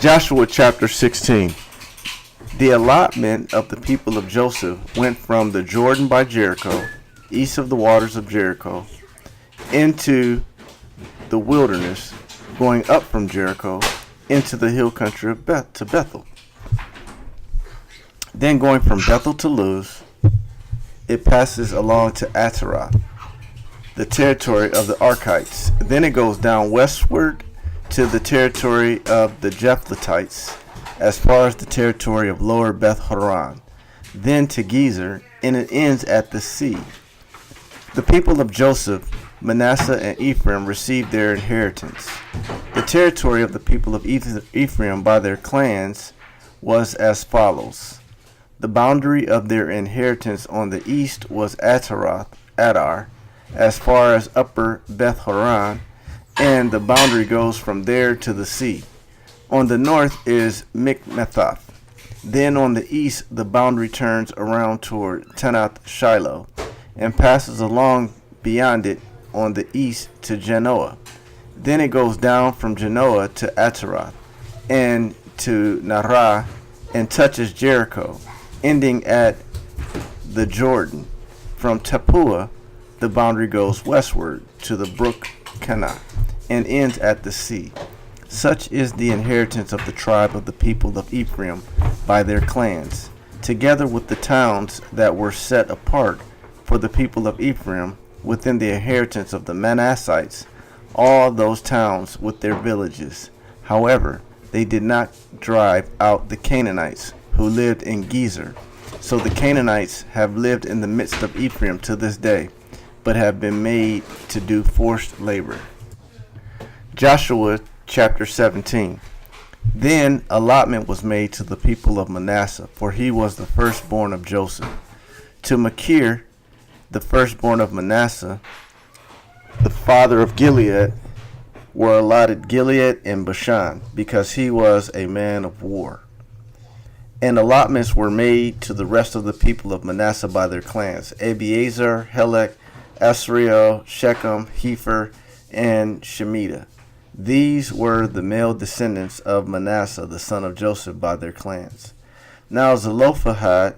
Joshua chapter 16. The allotment of the people of Joseph went from the Jordan by Jericho, east of the waters of Jericho, into the wilderness, going up from Jericho into the hill country of Bethel. Then going from Bethel to Luz, it passes along to Ataroth, the territory of the Arkites. Then it goes down westward to the territory of the Japhletites, as far as the territory of Lower Beth Horon, then to Gezer, and it ends at the sea. The people of Joseph, Manasseh, and Ephraim received their inheritance. The territory of the people of Ephraim by their clans was as follows. The boundary of their inheritance on the east was Ataroth, Adar, as far as Upper Beth Horon, and the boundary goes from there to the sea. On the north is Mikmethoth. Then on the east the boundary turns around toward Tanath Shiloh, and passes along beyond it on the east to Genoa. Then it goes down from Genoa to Ataroth, and to Narah, and touches Jericho, ending at the Jordan. From Tappuah, the boundary goes westward to the brook Kanah, and ends at the sea. Such is the inheritance of the tribe of the people of Ephraim by their clans, together with the towns that were set apart for the people of Ephraim within the inheritance of the Manassites, all those towns with their villages. However, they did not drive out the Canaanites who lived in Gezer. So the Canaanites have lived in the midst of Ephraim to this day, but have been made to do forced labor. Joshua chapter 17. Then allotment was made to the people of Manasseh, for he was the firstborn of Joseph. To Machir, the firstborn of Manasseh, the father of Gilead, were allotted Gilead and Bashan, because he was a man of war. And allotments were made to the rest of the people of Manasseh by their clans: Abiezer, Helek, Asriel, Shechem, Hepher, and Shemitah. These were the male descendants of Manasseh, the son of Joseph, by their clans. Now Zelophehad,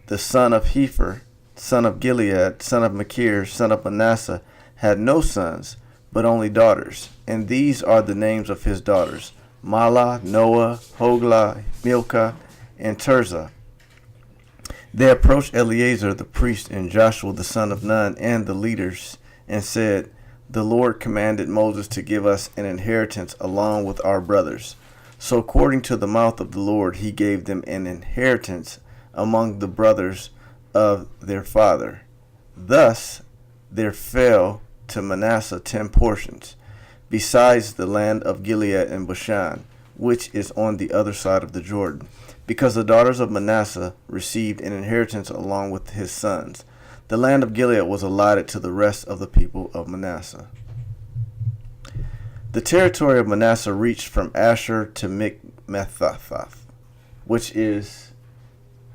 the son of Hepher, son of Gilead, son of Machir, son of Manasseh, had no sons, but only daughters. And these are the names of his daughters: Mahlah, Noah, Hoglah, Milcah, and Tirzah. They approached Eleazar the priest and Joshua the son of Nun and the leaders, and said, The Lord commanded Moses to give us an inheritance along with our brothers. So according to the mouth of the Lord, he gave them an inheritance among the brothers of their father. Thus there fell to Manasseh 10 portions, besides the land of Gilead and Bashan, which is on the other side of the Jordan, because the daughters of Manasseh received an inheritance along with his sons. The land of Gilead was allotted to the rest of the people of Manasseh. The territory of Manasseh reached from Asher to Mikmethoth, which is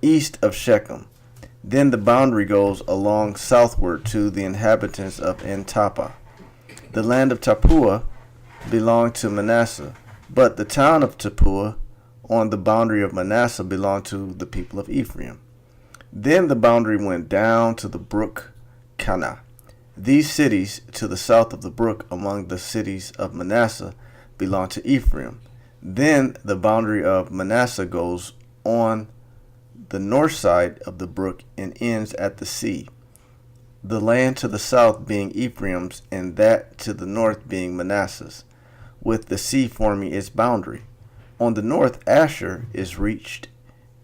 east of Shechem. Then the boundary goes along southward to the inhabitants of En-Tappuah. The land of Tappuah belonged to Manasseh, but the town of Tappuah on the boundary of Manasseh belonged to the people of Ephraim. Then the boundary went down to the brook Kanah. These cities to the south of the brook among the cities of Manasseh belong to Ephraim. Then the boundary of Manasseh goes on the north side of the brook and ends at the sea, the land to the south being Ephraim's and that to the north being Manasseh's, with the sea forming its boundary. On the north Asher is reached,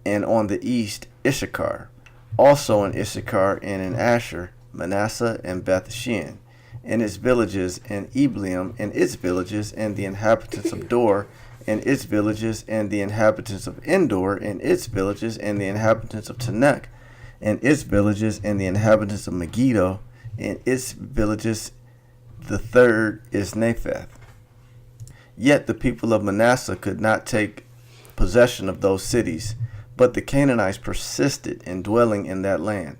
and on the east Issachar. Also in Issachar and in Asher, Manasseh and Beth Shean, and its villages, and Ibleam and its villages, and the inhabitants of Dor and its villages, and the inhabitants of Endor and its villages, and the inhabitants of Tanekh and its villages, and the inhabitants of Megiddo and its villages. The third is Nepheth. Yet the people of Manasseh could not take possession of those cities, but the Canaanites persisted in dwelling in that land.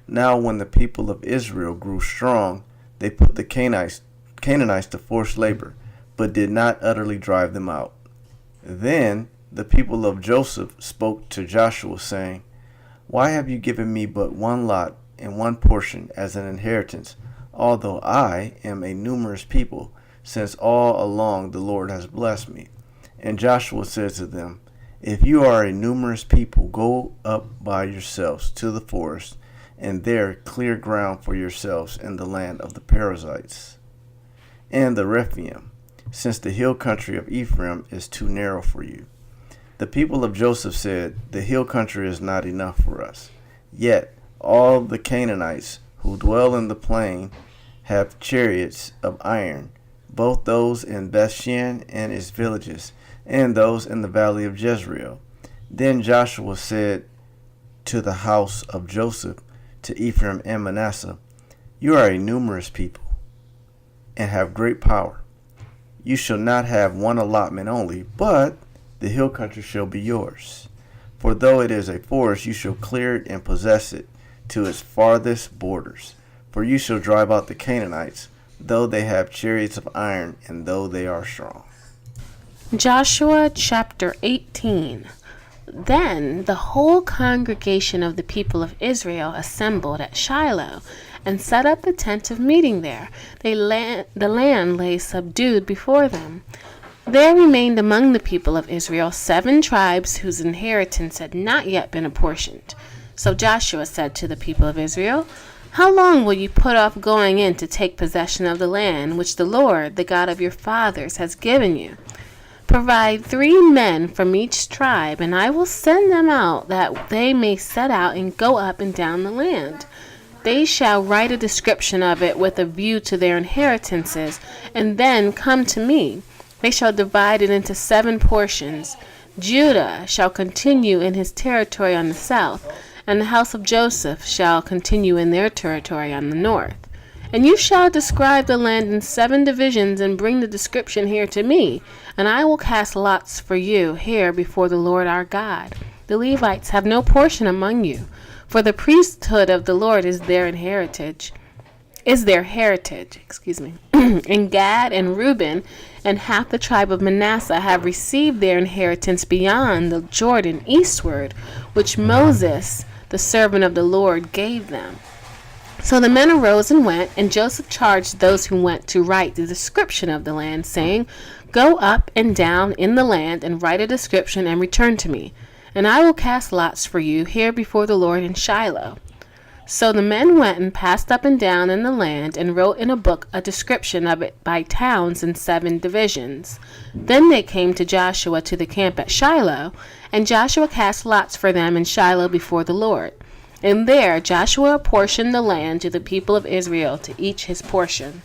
Now when the people of Israel grew strong, they put the Canaanites to forced labor, but did not utterly drive them out. Then the people of Joseph spoke to Joshua, saying, Why have you given me but one lot and one portion as an inheritance, although I am a numerous people, since all along the Lord has blessed me? And Joshua said to them, If you are a numerous people, go up by yourselves to the forest, and there clear ground for yourselves in the land of the Perizzites and the Rephaim, since the hill country of Ephraim is too narrow for you. The people of Joseph said, The hill country is not enough for us. Yet all the Canaanites who dwell in the plain have chariots of iron, both those in Bethshan and its villages, and those in the valley of Jezreel. Then Joshua said to the house of Joseph, to Ephraim and Manasseh, You are a numerous people, and have great power. You shall not have one allotment only, but the hill country shall be yours. For though it is a forest, you shall clear it and possess it to its farthest borders. For you shall drive out the Canaanites, though they have chariots of iron, and though they are strong. Joshua chapter 18. Then the whole congregation of the people of Israel assembled at Shiloh, and set up the tent of meeting there. The land lay subdued before them. There remained among the people of Israel 7 tribes whose inheritance had not yet been apportioned. So Joshua said to the people of Israel, How long will you put off going in to take possession of the land which the Lord, the God of your fathers, has given you? Provide 3 men from each tribe, and I will send them out, that they may set out and go up and down the land. They shall write a description of it with a view to their inheritances, and then come to me. They shall divide it into 7 portions. Judah shall continue in his territory on the south, and the house of Joseph shall continue in their territory on the north. And you shall describe the land in 7 divisions, and bring the description here to me, and I will cast lots for you here before the Lord our God. The Levites have no portion among you, for the priesthood of the Lord is their heritage. And Gad and Reuben and half the tribe of Manasseh have received their inheritance beyond the Jordan eastward, which Moses, the servant of the Lord, gave them. So the men arose and went, and Joseph charged those who went to write the description of the land, saying, Go up and down in the land, and write a description, and return to me, and I will cast lots for you here before the Lord in Shiloh. So the men went and passed up and down in the land, and wrote in a book a description of it by towns in 7 divisions. Then they came to Joshua to the camp at Shiloh, and Joshua cast lots for them in Shiloh before the Lord. And there Joshua apportioned the land to the people of Israel, to each his portion.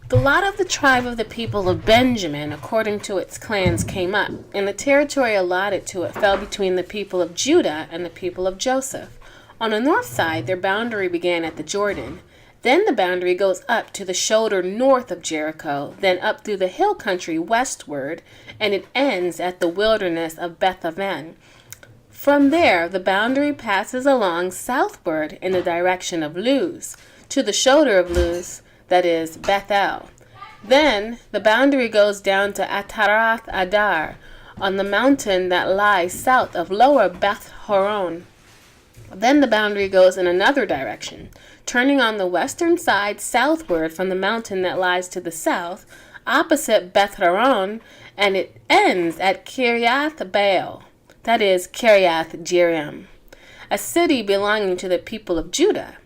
The lot of the tribe of the people of Benjamin, according to its clans, came up, and the territory allotted to it fell between the people of Judah and the people of Joseph. On the north side, their boundary began at the Jordan. Then the boundary goes up to the shoulder north of Jericho, then up through the hill country westward, and it ends at the wilderness of Beth-aven. From there, the boundary passes along southward in the direction of Luz, to the shoulder of Luz, that is, Bethel. Then the boundary goes down to Atarath Adar, on the mountain that lies south of lower Beth Horon. Then the boundary goes in another direction, turning on the western side southward from the mountain that lies to the south, opposite Beth Horon, and it ends at Kiriath Baal, that is, Kiriath Jearim, a city belonging to the people of Judah.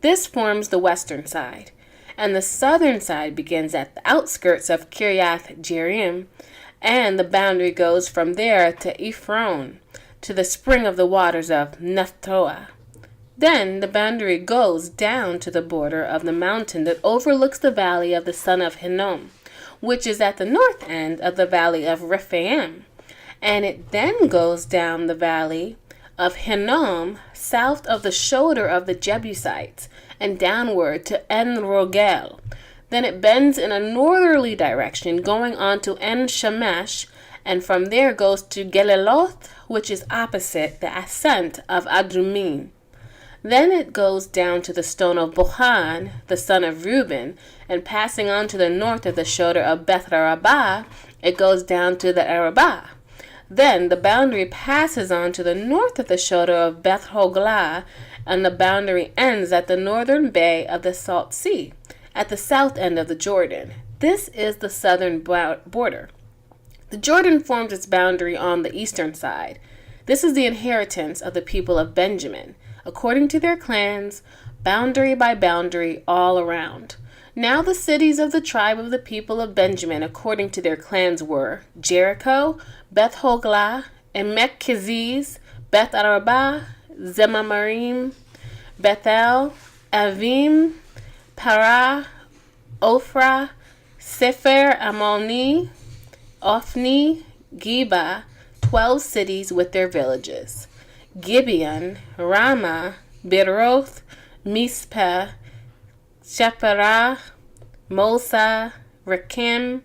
This forms the western side, and the southern side begins at the outskirts of Kiriath Jearim, and the boundary goes from there to Ephron, to the spring of the waters of Nephtoah. Then the boundary goes down to the border of the mountain that overlooks the valley of the son of Hinnom, which is at the north end of the valley of Rephaim. And it then goes down the valley of Hinnom, south of the shoulder of the Jebusites, and downward to En-Rogel. Then it bends in a northerly direction, going on to En-Shemesh, and from there goes to Geliloth, which is opposite the ascent of Adumim. Then it goes down to the stone of Bohan, the son of Reuben, and passing on to the north of the shoulder of Beth-Rabbah, It goes down to the Arabah. Then the boundary passes on to the north of the shoulder of Beth Hoglah, and the boundary ends at the northern bay of the Salt Sea, at the south end of the Jordan. This is the southern border. The Jordan forms its boundary on the eastern side. This is the inheritance of the people of Benjamin, according to their clans, boundary by boundary all around. Now the cities of the tribe of the people of Benjamin, according to their clans, were Jericho, Beth Hoglah, Emek Keziz, Beth Arabah, Zemamarim, Bethel, Avim, Parah, Ophrah, Sefer Ammoni, Ophni, Geba, 12 cities with their villages. Gibeon, Ramah, Beeroth, Mizpeh, Shephirah, Mosa, Rekem,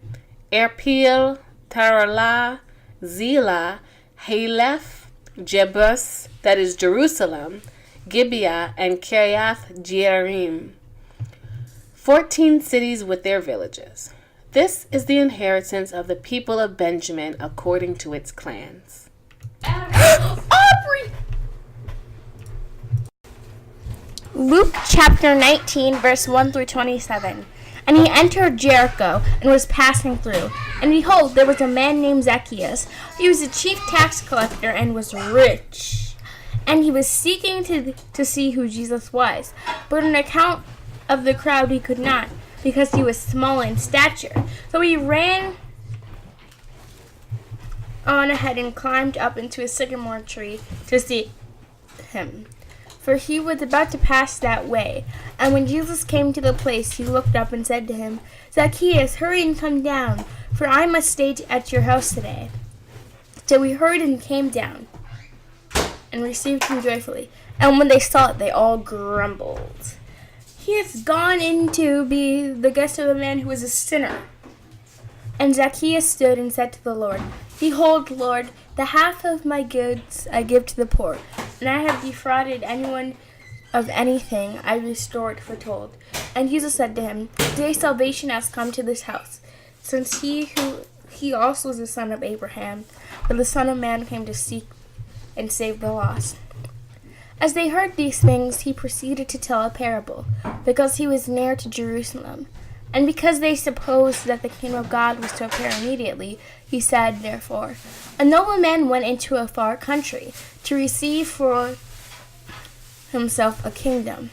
Erpil, Taralah, Zelah, Haleph, Jebus, that is Jerusalem, Gibeah, and Kiriath Jearim. 14 cities with their villages. This is the inheritance of the people of Benjamin according to its clans. Aubrey! Luke chapter 19, verse 1 through 27. And he entered Jericho and was passing through. And behold, there was a man named Zacchaeus. He was a chief tax collector and was rich. And he was seeking to see who Jesus was. But on account of the crowd he could not, because he was small in stature. So he ran on ahead and climbed up into a sycamore tree to see him, for he was about to pass that way. And when Jesus came to the place, he looked up and said to him, Zacchaeus, hurry and come down, for I must stay at your house today. So he hurried and came down and received him joyfully. And when they saw it, they all grumbled. He has gone in to be the guest of a man who is a sinner. And Zacchaeus stood and said to the Lord, Behold, Lord, the half of my goods I give to the poor, and I have defrauded anyone of anything, I restore it fourfold. And Jesus said to him, Today salvation has come to this house, since he also is the son of Abraham, for the Son of Man came to seek and save the lost. As they heard these things, he proceeded to tell a parable, because he was near to Jerusalem. And because they supposed that the kingdom of God was to appear immediately, he said, Therefore, a nobleman went into a far country to receive for himself a kingdom,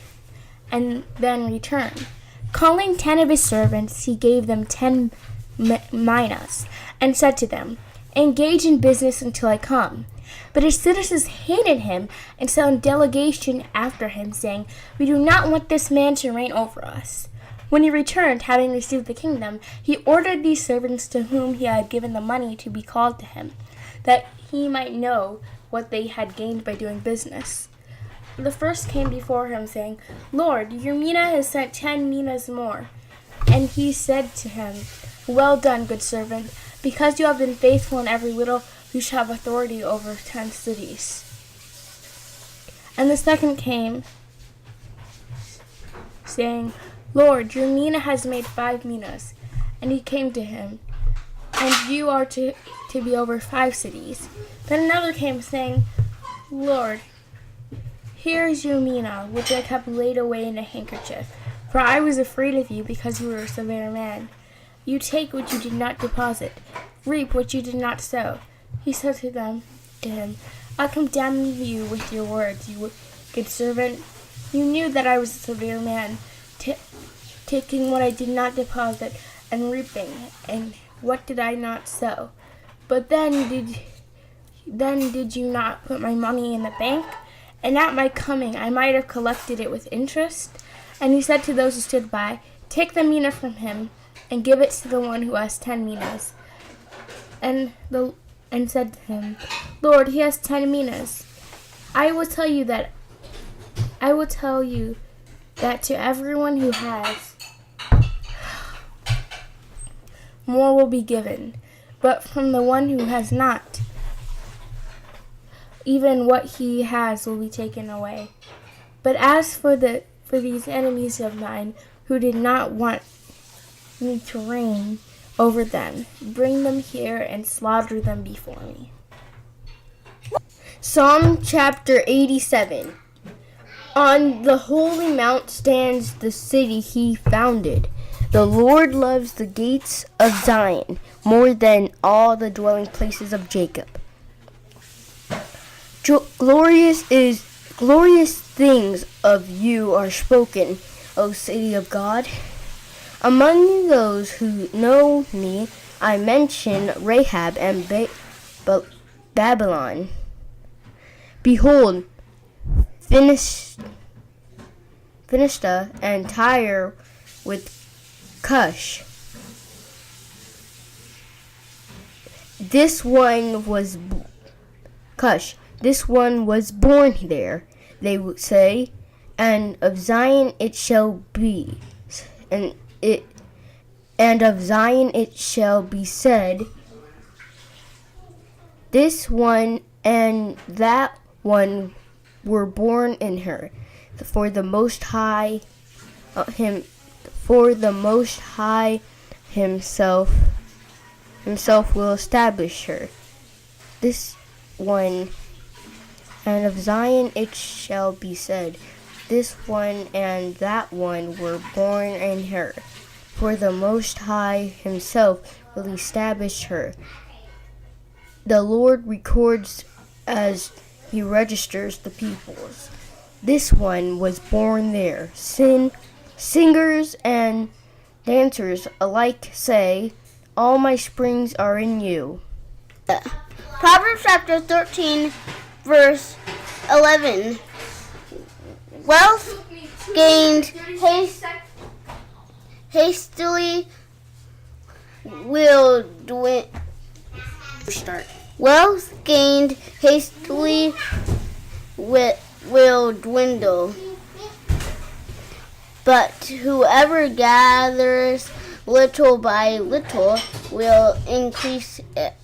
and then returned. Calling 10 of his servants, he gave them 10 minas, and said to them, Engage in business until I come. But his citizens hated him and sent a delegation after him, saying, We do not want this man to reign over us. When he returned, having received the kingdom, he ordered these servants to whom he had given the money to be called to him, that he might know what they had gained by doing business. The first came before him, saying, Lord, your mina has sent 10 minas more. And he said to him, Well done, good servant, because you have been faithful in every little, you shall have authority over 10 cities. And the second came, saying, Lord, your mina has made 5 minas. And he came to him, and you are to be over 5 cities. Then another came, saying, Lord, here is your mina, which I kept laid away in a handkerchief, for I was afraid of you, because you were a severe man. You take what you did not deposit, reap what you did not sow. He said to him, I condemn you with your words, you good servant. You knew that I was a severe man, taking what I did not deposit and reaping, and what did I not sow? But then did you not put my money in the bank? And at my coming I might have collected it with interest. And he said to those who stood by, Take the mina from him, and give it to the one who has 10 minas. And said to him, Lord, he has 10 minas. I will tell you that to everyone who has, more will be given, but from the one who has not, even what he has will be taken away. But as for these enemies of mine, who did not want me to reign, over them. Bring them here and slaughter them before me. Psalm chapter 87. On the holy mount stands the city he founded. The Lord loves the gates of Zion more than all the dwelling places of Jacob. Glorious things of you are spoken, O city of God. Among those who know me, I mention Rahab and Babylon. Behold, Phinistia and Tyre with Cush. This one was born there, they would say, and of Zion it shall be, and of Zion it shall be said, this one and that one were born in her, for the Most High himself will establish her. This one, and of Zion it shall be said, this one and that one were born in her, for the Most High himself will establish her. The Lord records as he registers the peoples. This one was born there. Singers and dancers alike say, all my springs are in you. Proverbs chapter 13, verse 11. Wealth gained hastily will dwindle. Wealth gained hastily will dwindle, but whoever gathers little by little will increase it.